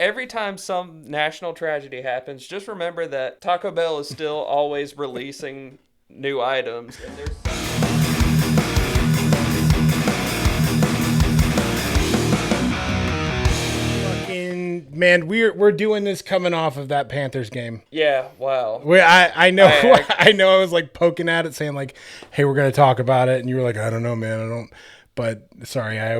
every time some national tragedy happens, just remember that Taco Bell is still always releasing new items. And there's Man, we're doing this coming off of that Panthers game. Yeah, wow. I know I know I was like poking at it saying like, hey, we're gonna talk about it, and you were like, I don't know, man, I don't. But sorry, I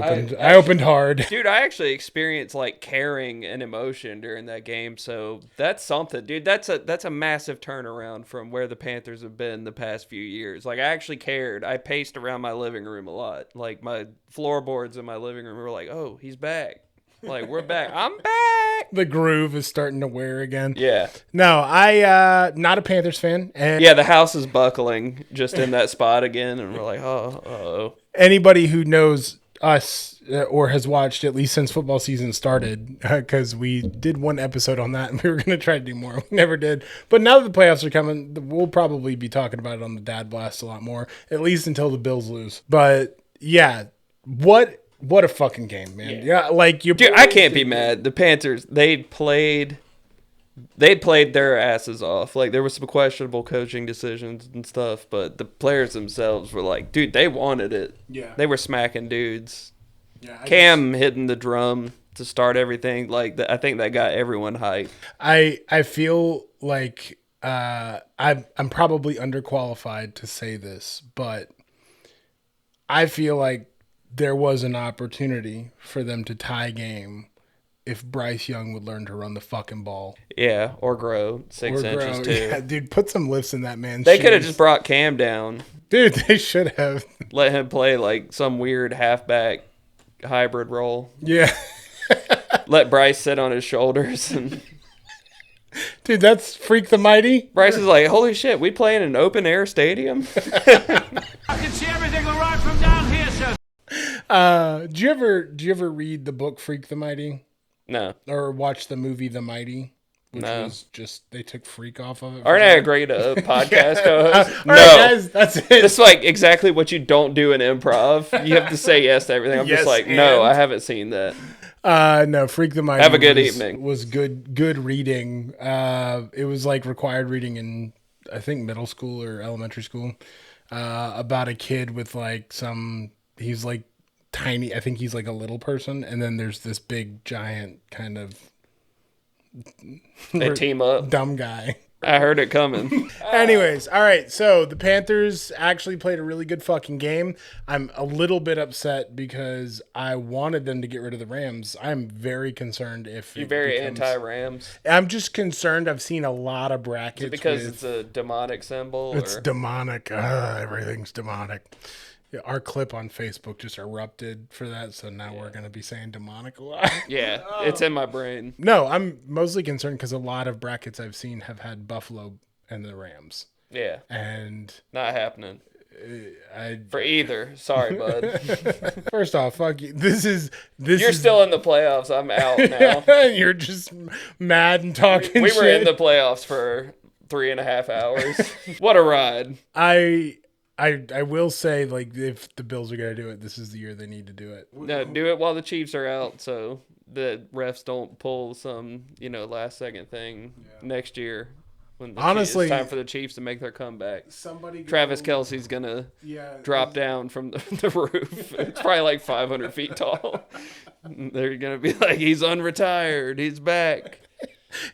opened hard. Dude, I actually experienced like caring and emotion during that game, so that's something, dude. That's a massive turnaround from where the Panthers have been the past few years. Like I actually cared. I paced around my living room a lot. Like my floorboards in my living room were like, oh, he's back. Like we're back. I'm back. The groove is starting to wear again. Yeah. No, I not a Panthers fan. And yeah, the house is buckling just in that spot again, and we're like, oh. Anybody who knows us or has watched at least since football season started, because we did one episode on that, and we were going to try to do more. We never did. But now that the playoffs are coming, we'll probably be talking about it on the Dad Blast a lot more, at least until the Bills lose. But yeah, what a fucking game, man. Yeah, like you. Dude, I can't be mad. The Panthers, they played their asses off. Like there was some questionable coaching decisions and stuff, but the players themselves were like, dude, they wanted it. Yeah. They were smacking dudes. Yeah, Cam hitting the drum to start everything. Like I think that got everyone hyped. I feel like I'm probably underqualified to say this, but I feel like there was an opportunity for them to tie a game if Bryce Young would learn to run the fucking ball. Yeah, or grow 6 inches too. Yeah, dude, put some lifts in that man's They could have just brought Cam down. Dude, they should have. Let him play like some weird halfback hybrid role. Yeah. Let Bryce sit on his shoulders. And dude, that's Freak the Mighty. Bryce is like, holy shit, we play in an open air stadium? I can see everything right from down here, sir. Do you ever read the book Freak the Mighty? No. Or watch the movie The Mighty? Which no. was just, they took Freak off of it. Aren't I a great podcast co-host? No. Right, guys, that's it. It's like exactly what you don't do in improv. You have to say yes to everything. I'm yes, just like, no, I haven't seen that. No, Freak the Mighty. Have a good evening. Was good reading. It was like required reading in, I think, middle school or elementary school. About a kid with like he's like tiny. I think he's like a little person, and then there's this big giant kind of they team up. Dumb guy. I heard it coming. Anyways, all right. So the Panthers actually played a really good fucking game. I'm a little bit upset because I wanted them to get rid of the Rams. I'm very concerned if you're very anti-Rams. I'm just concerned. I've seen a lot of brackets. Is it because it's a demonic symbol? It's demonic. Everything's demonic. Yeah, our clip on Facebook just erupted for that, so now we're going to be saying demonic a lot. Yeah, it's in my brain. No, I'm mostly concerned because a lot of brackets I've seen have had Buffalo and the Rams. Yeah. And not happening. For either. Sorry, bud. First off, fuck you. You're still in the playoffs. I'm out now. You're just mad and talking We shit. were in the playoffs for 3.5 hours. What a ride. I will say, like, if the Bills are going to do it, this is the year they need to do it. No, do it while the Chiefs are out so the refs don't pull some, last-second thing next year. When Honestly, it's time for the Chiefs to make their comeback. Travis Kelce's going to drop down from the roof. It's probably like 500 feet tall. They're going to be like, he's unretired. He's back.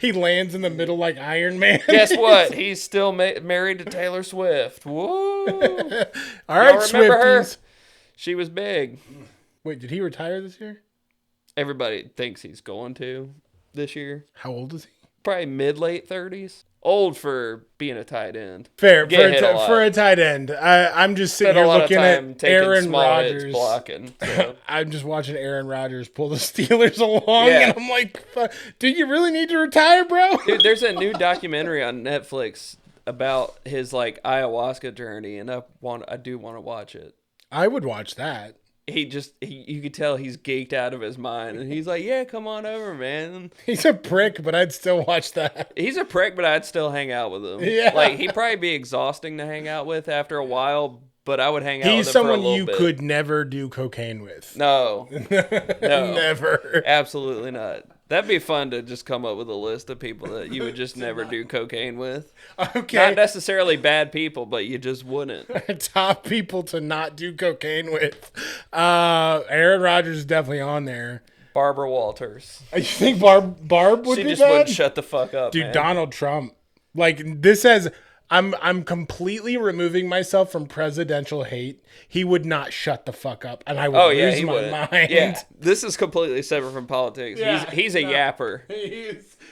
He lands in the middle like Iron Man. Guess what? He's still married to Taylor Swift. Woo! All right, remember Swifties. her? She was big. Wait, did he retire this year? Everybody thinks he's going to this year. How old is he? Probably mid-late 30s. Old for being a tight end. Fair for a tight end. I'm just sitting here looking at Aaron Rodgers blocking. So. I'm just watching Aaron Rodgers pull the Steelers along, and I'm like, "Do you really need to retire, bro?" Dude, there's a new documentary on Netflix about his like ayahuasca journey, and I do want to watch it. I would watch that. You could tell he's geeked out of his mind, and he's like, yeah, come on over, man. He's a prick, but I'd still watch that. He's a prick, but I'd still hang out with him. Yeah. Like, he'd probably be exhausting to hang out with after a while, but I would hang out with him He's someone for a you bit. could never do cocaine with. No. Never. Absolutely not. That'd be fun to just come up with a list of people that you would just never do cocaine with. Okay. Not necessarily bad people, but you just wouldn't. Top people to not do cocaine with. Aaron Rodgers is definitely on there. Barbara Walters. You think Barb would She be just bad? wouldn't shut the fuck up, Dude, man. Donald Trump. Like, this has... I'm completely removing myself from presidential hate. He would not shut the fuck up, and I would lose my mind. Yeah, this is completely separate from politics. Yeah, he's a yapper.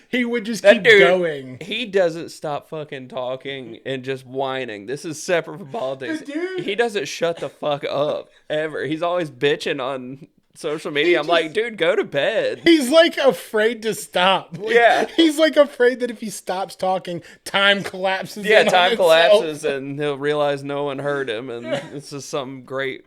He would just That keep dude, going. he doesn't stop fucking talking and just whining. This is separate from politics. The dude- He doesn't shut the fuck up ever. He's always bitching on social media. I'm like, dude, go to bed. He's like afraid to stop. Like, Yeah. He's like afraid that if he stops talking, time collapses. Yeah, in on time itself. collapses and he'll realize no one heard him, and it's just some great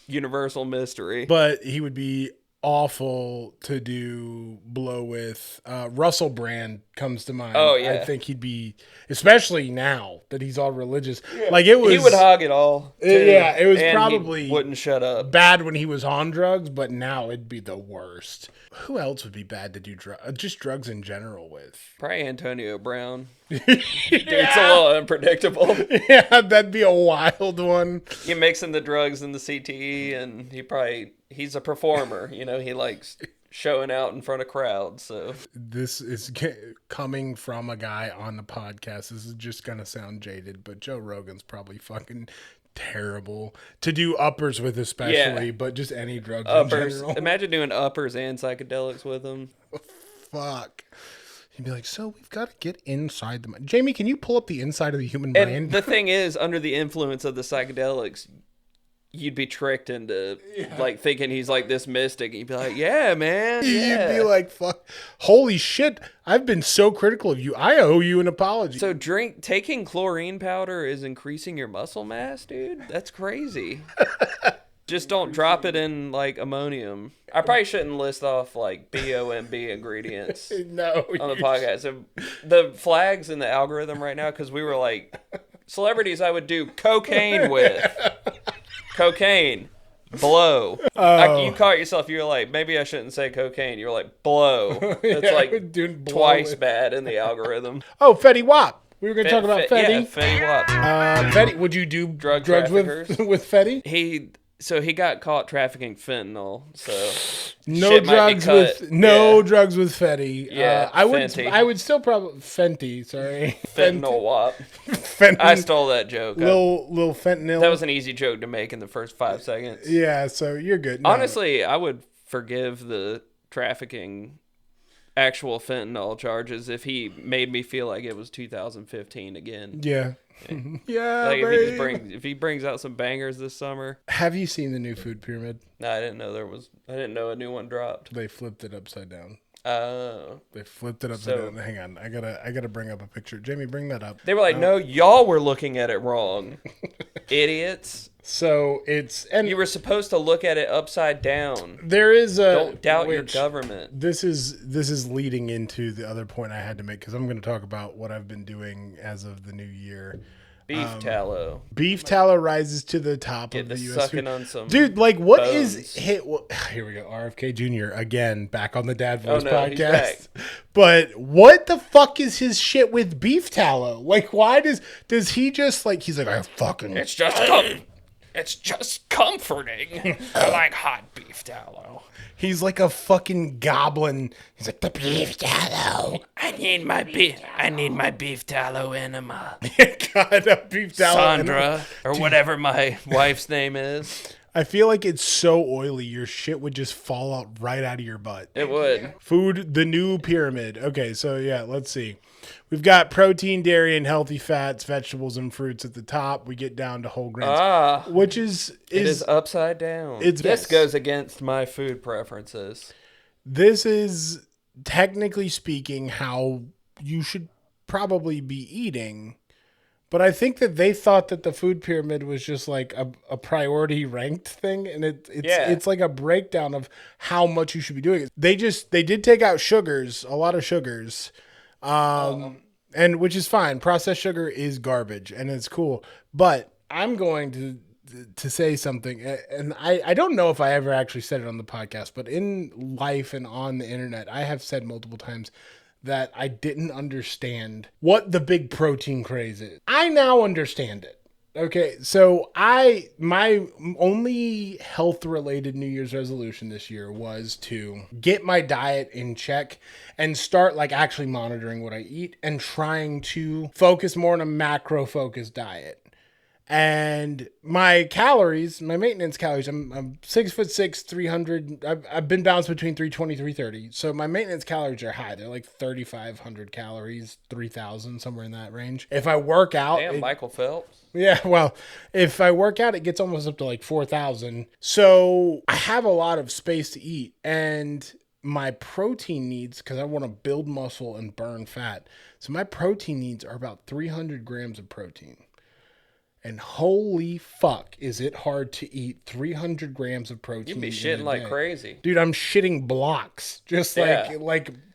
universal mystery. But he would be awful to do blow with. Russell Brand comes to mind. Oh, yeah. I think he'd be, especially now that he's all religious. Like it was. He would hog it all. Too, Yeah, it was and probably he wouldn't shut up. bad when he was on drugs, but now it'd be the worst. Who else would be bad to do just drugs in general with? Probably Antonio Brown. Dude, it's a little unpredictable. Yeah, that'd be a wild one. You mixing the drugs and the CTE, and he's a performer. You know, he likes showing out in front of crowds. So This is coming from a guy on the podcast. This is just gonna sound jaded, but Joe Rogan's probably fucking terrible to do uppers with, especially, but just any drugs in uppers. general. Imagine doing uppers and psychedelics with him. Fuck. He'd be like, so we've got to get inside the mind. Jamie, can you pull up the inside of the human brain? And the thing is, under the influence of the psychedelics, you'd be tricked into like thinking he's like this mystic. And you'd be like, yeah, man. Yeah. You'd be like, fuck, holy shit, I've been so critical of you. I owe you an apology. So taking chlorine powder is increasing your muscle mass, dude? That's crazy. Just don't drop it in like ammonium. I probably shouldn't list off like BOMB ingredients No, on the podcast. So the flags in the algorithm right now, because we were like celebrities I would do cocaine with. Cocaine. Blow. You caught yourself. You were like, maybe I shouldn't say cocaine. You were like, blow. It's Yeah, like doing blow twice with- bad in the algorithm. Oh, Fetty Wap. We were going to talk about Yeah, Fetty. Fetty Wap. Fetty, would you do Drug drugs traffickers. with Fetty? He got caught trafficking fentanyl. So No shit might be drugs cut. with no Yeah. drugs with Fetty. Yeah, Fenty. I would still probably Fenty. Sorry, Fentanyl Wap. Fenty. I stole that joke. Little fentanyl. That was an easy joke to make in the first 5 seconds. Yeah, so you're good. No. Honestly, I would forgive the trafficking actual fentanyl charges if he made me feel like it was 2015 again. Yeah. Yeah, Like babe. if he brings out some bangers this summer. Have you seen the new food pyramid? No, I didn't know a new one dropped. They flipped it upside down. Oh. They flipped it upside So- down. Hang on, I gotta bring up a picture. Jamie, bring that up. They were like, no, y'all were looking at it wrong. Idiots. So and You were supposed to look at it upside down. there is a Don't doubt your which- government. This is leading into the other point I had to make because I'm going to talk about what I've been doing as of the new year. Beef tallow. Beef tallow rises to the top Get of the the U.S. sucking food. on some Dude, like, what bones. is hit? Well, here we go. RFK Jr. again, back on the Dad Voice Oh, no, he's podcast. But what the fuck is his shit with beef tallow? Like, why does he just like? He's like, I fucking. It's just comforting. I like hot beef tallow. He's like a fucking goblin. He's like the beef tallow. I need my beef tallow enema. God, a beef tallow. Sandra, or whatever my wife's name is. I feel like it's so oily, your shit would just fall out right out of your butt. It would. Food, the new pyramid. Okay, so yeah, let's see. We've got protein, dairy, and healthy fats, vegetables, and fruits at the top. We get down to whole grains, which is It is upside down. It's this best. goes against my food preferences. this is technically speaking how you should probably be eating. But I think that they thought that the food pyramid was just like a priority ranked thing, and it's like a breakdown of how much you should be doing. They did take out sugars, a lot of sugars, and which is fine. Processed sugar is garbage, and it's cool. But I'm going to to say something, and I don't know if I ever actually said it on the podcast, but in life and on the internet, I have said multiple times that I didn't understand what the big protein craze is. I now understand it. Okay, so my only health related New Year's resolution this year was to get my diet in check and start like actually monitoring what I eat and trying to focus more on a macro focused diet. And my calories, my maintenance calories, I'm 6'6", 300. I've been bounced between 320, 330. So my maintenance calories are high. They're like 3,500 calories, 3,000, somewhere in that range. If I work out, Damn, Michael Phelps. yeah, well, if I work out, it gets almost up to like 4,000. So I have a lot of space to eat, and my protein needs, because I want to build muscle and burn fat. So my protein needs are about 300 grams of protein. And holy fuck, is it hard to eat 300 grams of protein? You'd be shitting like crazy. Dude, I'm shitting blocks. Just like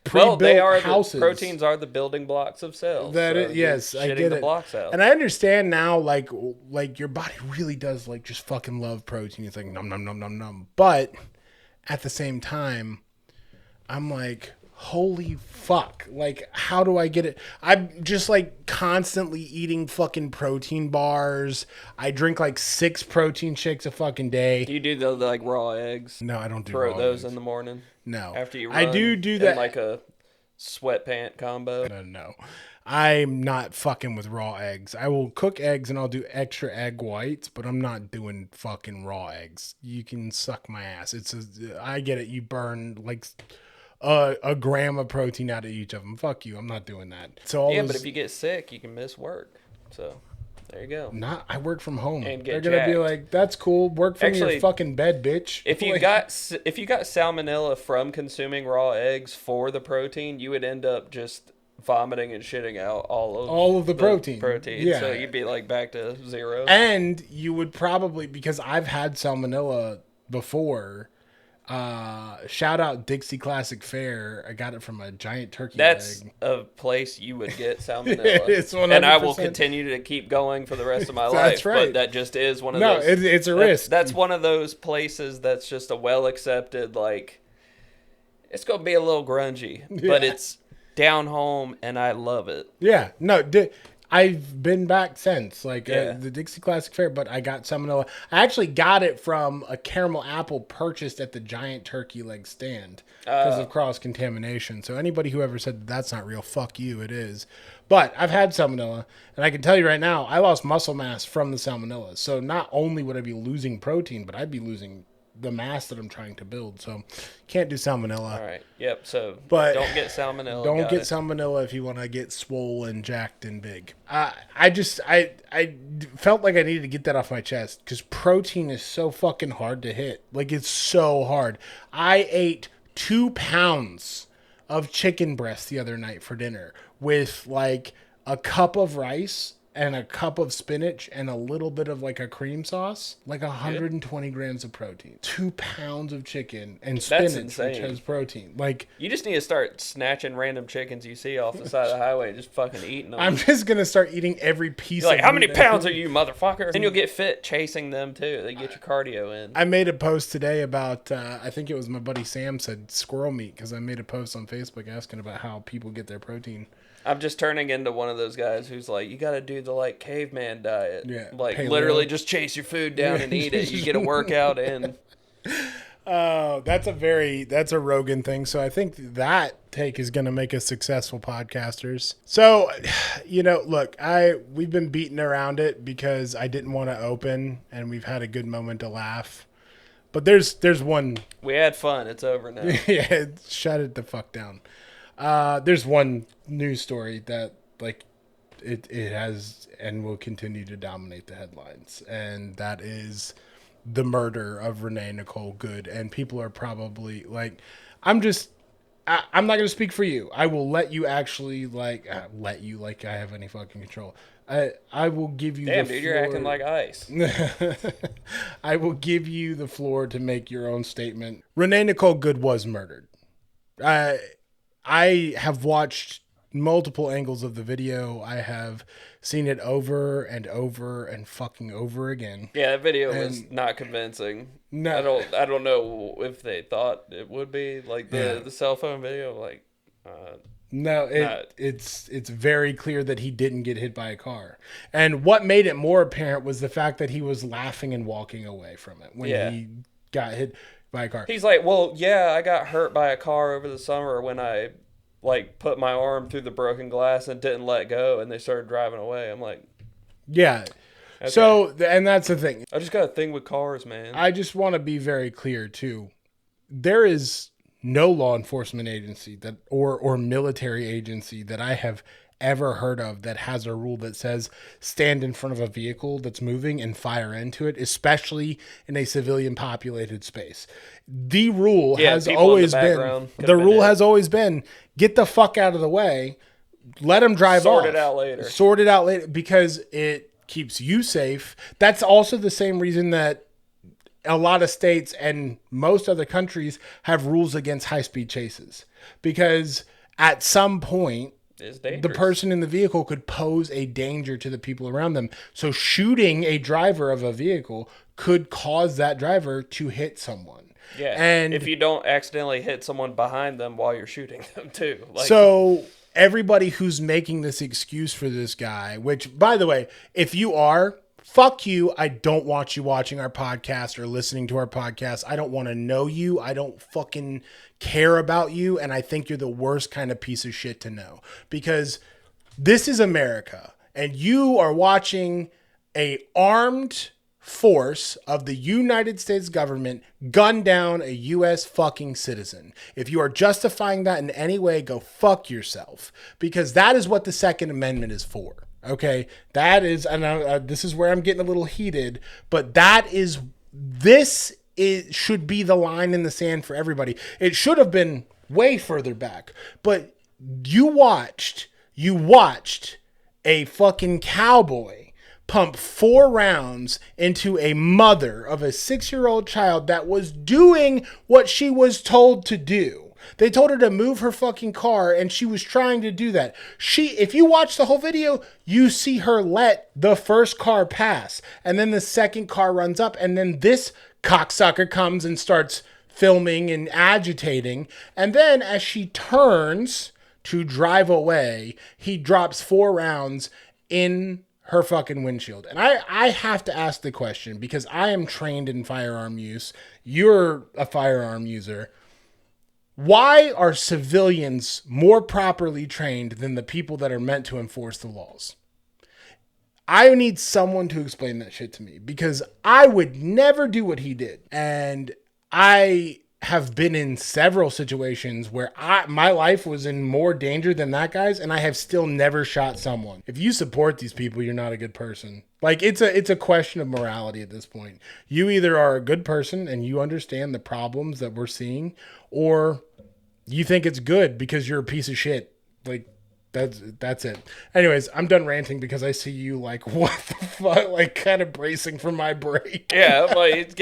pre-built well, they are houses. The proteins are the building blocks of cells. Yes, I get the it. blocks out. And I understand now, like your body really does like just fucking love protein. It's like num num num num num. But at the same time, I'm like, holy fuck, like how do I get it? I'm just like constantly eating fucking protein bars. I drink like 6 protein shakes a fucking day. Do you do the like raw eggs? No, I don't do Throw raw those eggs. in the morning? No. After you run? I do that. In like a sweatpant combo? No. I'm not fucking with raw eggs. I will cook eggs and I'll do extra egg whites, but I'm not doing fucking raw eggs. You can suck my ass. I get it. You burn like a gram of protein out of each of them. Fuck you. I'm not doing that. So but if you get sick, you can miss work. So there you go. I work from home. And They're get gonna be jacked. like, "That's cool. Work from Actually, your fucking bed, bitch." If you got salmonella from consuming raw eggs for the protein, you would end up just vomiting and shitting out all of the protein. Yeah. So you'd be like back to zero. And you would probably, because I've had salmonella before. Shout out Dixie Classic Fare. I got it from a giant turkey That's leg. a place you would get salmonella. It's 100%. And I will continue to keep going for the rest of my life. That's right. But that just is one of No, those. it's a risk. That's one of those places that's just a well accepted, like, it's going to be a little grungy, but it's down home and I love it. Yeah. No, I've been back since, like the Dixie Classic Fare, but I got salmonella. I actually got it from a caramel apple purchased at the giant turkey leg stand because of cross-contamination. So anybody who ever said that's not real, fuck you, it is. But I've had salmonella, and I can tell you right now, I lost muscle mass from the salmonella. So not only would I be losing protein, but I'd be losing the mass that I'm trying to build. So can't do salmonella. All right. Yep. So But don't get salmonella. Don't get salmonella if you want to get swole and jacked and big. I felt like I needed to get that off my chest because protein is so fucking hard to hit. Like, it's so hard. I ate 2 pounds of chicken breast the other night for dinner with like a cup of rice and a cup of spinach and a little bit of like a cream sauce, like 120 grams of protein. 2 pounds of chicken and spinach, which has protein. Like, you just need to start snatching random chickens you see off the side of the highway and just fucking eating them. I'm just gonna start eating every piece. You're like, of how many meat pounds are you, motherfucker? And you'll get fit chasing them too. They get your cardio in. I made a post today about, I think it was my buddy Sam said squirrel meat, because I made a post on Facebook asking about how people get their protein. I'm just turning into one of those guys who's like, you got to do the like caveman diet. Yeah, like paleo. Literally just chase your food down and eat it. You get a workout in. That's a Rogan thing. So I think that take is going to make us successful podcasters. So, look, we've been beating around it because I didn't want to open, and we've had a good moment to laugh. But there's one. We had fun. It's over now. Yeah, shut it the fuck down. There's one news story that like it has and will continue to dominate the headlines, and that is the murder of Renee Nicole Good. And people are probably like, I'm not going to speak for you. I will let you actually like I have any fucking control. I will give you Damn, the dude, floor. you're acting like ice. I will give you the floor to make your own statement. Renee Nicole Good was murdered. I have watched multiple angles of the video. I have seen it over and over and fucking over again. Yeah, that video was not convincing. No. I don't know if they thought it would be like the cell phone video. Like, no, it's very clear that he didn't get hit by a car. And what made it more apparent was the fact that he was laughing and walking away from it when he got hit by a car. He's like, well, yeah, I got hurt by a car over the summer when I like put my arm through the broken glass and didn't let go, and they started driving away. I'm like, yeah. okay. So, and that's the thing. I just got a thing with cars, man. I just want to be very clear too. There is no law enforcement agency that or military agency that I have ever heard of that has a rule that says stand in front of a vehicle that's moving and fire into it, especially in a civilian populated space. The rule has always been has always been get the fuck out of the way, let them drive off. Sort it out later because it keeps you safe. That's also the same reason that a lot of states and most other countries have rules against high-speed chases, because at some point the person in the vehicle could pose a danger to the people around them. So shooting a driver of a vehicle could cause that driver to hit someone. Yeah, and if you don't accidentally hit someone behind them while you're shooting them too. Like, so everybody who's making this excuse for this guy, which, by the way, if you are, fuck you. I don't want you watching our podcast or listening to our podcast. I don't want to know you. I don't fucking care about you. And I think you're the worst kind of piece of shit to know, because this is America and you are watching a armed force of the United States government gun down a U.S. fucking citizen. If you are justifying that in any way, go fuck yourself, because that is what the Second Amendment is for. Okay, that is, and this is where I'm getting a little heated, but this should be the line in the sand for everybody. It should have been way further back, but you watched a fucking cowboy pump 4 rounds into a mother of a 6-year-old child that was doing what she was told to do. They told her to move her fucking car, and she was trying to do that. If you watch the whole video, you see her let the first car pass, and then the second car runs up, and then this cocksucker comes and starts filming and agitating, and then as she turns to drive away, he drops 4 rounds in her fucking windshield. And I have to ask the question, because I am trained in firearm use. You're a firearm user. Why are civilians more properly trained than the people that are meant to enforce the laws? I need someone to explain that shit to me, because I would never do what he did. And I have been in several situations where my life was in more danger than that guy's, and I have still never shot someone. If you support these people, you're not a good person. Like, it's a question of morality at this point. You either are a good person and you understand the problems that we're seeing, or you think it's good because you're a piece of shit. Like, that's it. Anyways, I'm done ranting because I see you like, what the fuck, like kind of bracing for my break. Yeah, but he's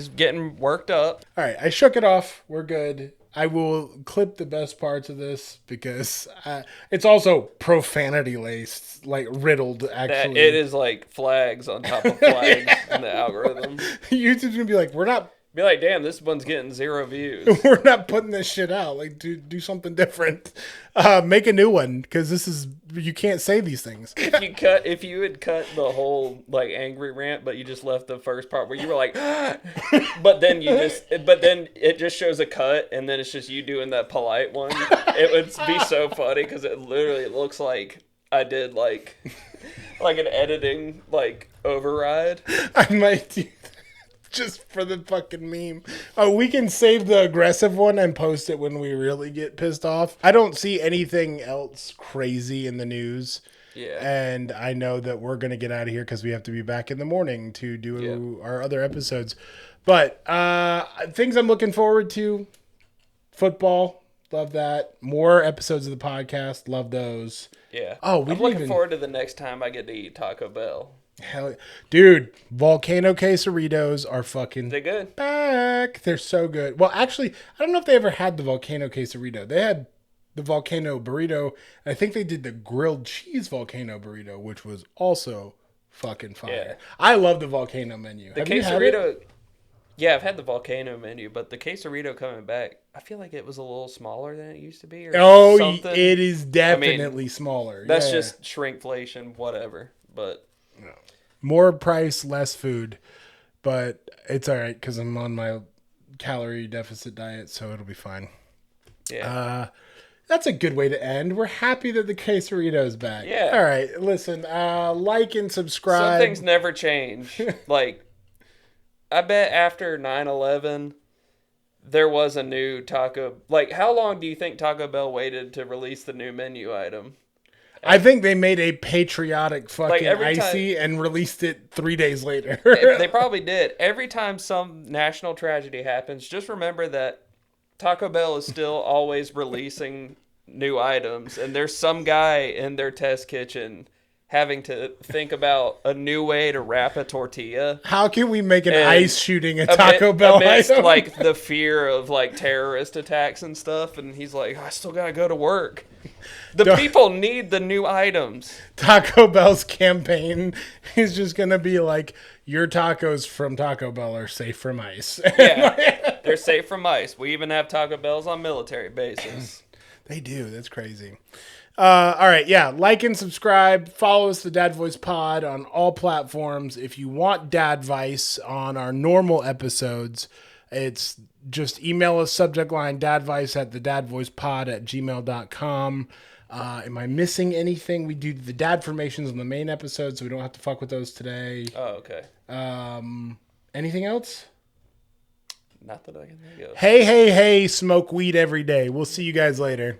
getting worked up. All right, I shook it off. We're good. I will clip the best parts of this because it's also profanity laced, like riddled. Actually, it is like flags on top of flags in the algorithm. YouTube's gonna be like, we're not. Be like, damn, this one's getting 0 views. We're not putting this shit out. Like, do something different. Make a new one, because you can't say these things. If you had cut the whole like angry rant, but you just left the first part where you were like, but then it just shows a cut, and then it's just you doing that polite one. It would be so funny because it literally looks like I did like an editing like override. I might do that. Just for the fucking meme. We can save the aggressive one and post it when we really get pissed off. I don't see anything else crazy in the news. Yeah. And I know that we're going to get out of here because we have to be back in the morning to do our other episodes. But things I'm looking forward to. Football. Love that. More episodes of the podcast. Love those. Yeah. Oh, I'm looking forward to the next time I get to eat Taco Bell. Hell, dude, volcano quesadillas are fucking They're good. back. They're so good. Well, actually, I don't know if they ever had the volcano quesadilla. They had the volcano burrito. I think they did the grilled cheese volcano burrito, which was also fucking fire. Yeah. I love the volcano menu. The Have you had it? quesarito. Yeah, I've had the volcano menu, but the quesarito coming back, I feel like it was a little smaller than it used to be, or Oh, something. it is definitely smaller. That's Yeah. just shrinkflation, whatever. But More price, less food. But it's all right because I'm on my calorie deficit diet, so it'll be fine. yeah, That's a good way to end. We're happy that the quesarito is back. Yeah. All right. Listen, like and some subscribe. things never change. Like, I bet after 9/11, there was a new taco. Like, how long do you think Taco Bell waited to release the new menu item? I think they made a patriotic fucking every time- icy and released it 3 days later. They probably did. Every time some national tragedy happens, just remember that Taco Bell is still always releasing new items, and there's some guy in their test kitchen having to think about a new way to wrap a tortilla. How can we make an And ice shooting a Taco Bell amidst, item? like the fear of like terrorist attacks and stuff, and he's like, I still gotta go to work. The people need the new items. Taco Bell's campaign is just going to be like, your tacos from Taco Bell are safe from ice. Yeah, they're safe from ice. We even have Taco Bells on military bases. They do. That's crazy. All right. Yeah. Like and subscribe. Follow us, the Dad Voice Pod, on all platforms. If you want dad advice on our normal episodes, it's just email us, subject line dadvice at thedadvoicepod@gmail.com. Am I missing anything? We do the dad formations on the main episode, so we don't have to fuck with those today. Oh, okay. Anything else? Not that I can think of. Hey, smoke weed every day. We'll see you guys later.